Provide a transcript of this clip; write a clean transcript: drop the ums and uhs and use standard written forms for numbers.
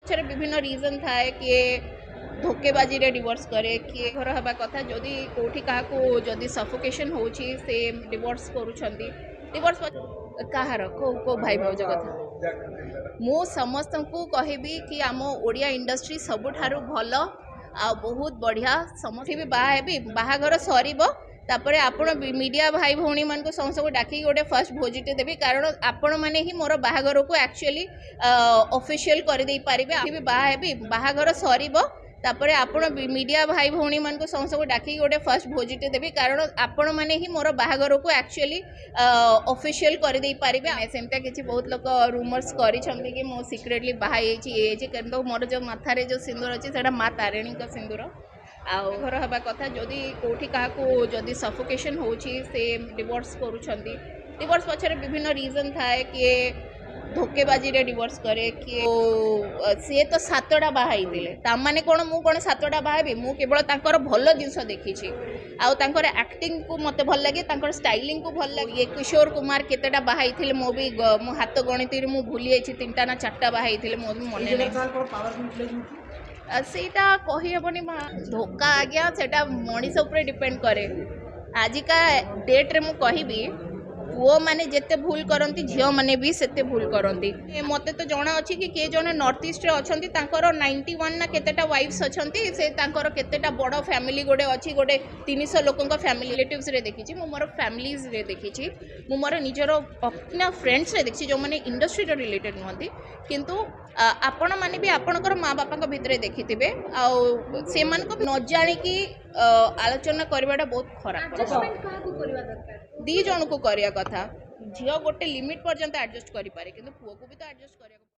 पछरे विभिन्न रीजन थाए किए धोकेबाजी रे डिवोर्स करे किए घर हवा कथा जदि कोठी काको जदि सफोकेशन होची से डिवोर्स करूछंती डिवोर्स काहार को भाई भाउज कथा मु समस्त को कहबी कि आम ओडिया इंडस्ट्री सबुठारु भल आ बहुत बढ़िया समस्ते भी बाहा हेबी बाहाघर सरीबो तापरे आपण मीडिया भाई भौणी मान को समस्त डाकी गोटे फर्स्ट भोजिटे देवी कारण आपण मैंने ही मोर बाहाघर को एक्चुअली ऑफिशियल कर दे पारिबे भी बाहा हेबी बाहाघर सरीबो तापरे आपण मीडिया भाई भौणी मान को समस्त डाकी गोटे फर्स्ट भोजिटे देवी कारण आपण मैंने ही मोर बाहाघर को एक्चुअली ऑफिशियल कर दे पारिबे सेमता किछि बहुत लोग रूमर्स करिसंती कि मो सीक्रेटली बाहा एछि किंतु मोर जो माथारे जो सिंदूर अछि सेटा मां तारिणी का सिंदूर आउ घर हवा कथा जदि कोठी काको जदि सफोकेशन होची से डिवोर्स करूछंती डिवोर्स पछरे विभिन्न रीजन थाए कि धोकेबाजी रे डिवोर्स करे कि सी तो सातटा बाहाई दिले तामाने कोन मु कोन सातटा बाहाबी मु केवल तांकर भल जिंस देखिछि आउ तांकर एक्टिंग को मते भल लागे तांकर स्टाइलिंग को भल लागे किशोर कुमार केतेटा बाहाई थिले मो भी मो हाथ गणित मु भूली जाइछि तीनटा ना चारटा बाहाई थिले मो भी मने नै सेटा कही हेबनी धोका आज्ञा सेटा मनीष उपर डिपेंड करे आजिका डेट रे मु कहबी पुओ माने जेते भूल करती झील मैंने भी सेते भूल करती मते तो जना अच्छी कि किए जने नॉर्थ ईस्ट रे अच्छी 91 ना केतेटा वाइफ्स अच्छी से तांकर केतेटा बड़ फैमिली गोटे अच्छी गोटे 300 लोकों फैमिली रिलेटिव्स रे देखी मु मोर फैमिलीज रे देखी मु मोर निजर अपना फ्रेंड्स रे देखी जो मैंने इंडस्ट्री रे रिलेटेड नुहंती किंतु आपण माने भी आपणकर माँ बापा भितर देखिथिबे आ से मान को न जानी कि आलोचना करवाटा बहुत खराब दी जन को करिया कथा झील गोटे लिमिट पर्यंत एडजस्ट करि पारे किंतु पुओ को भी तो एडजस्ट करिया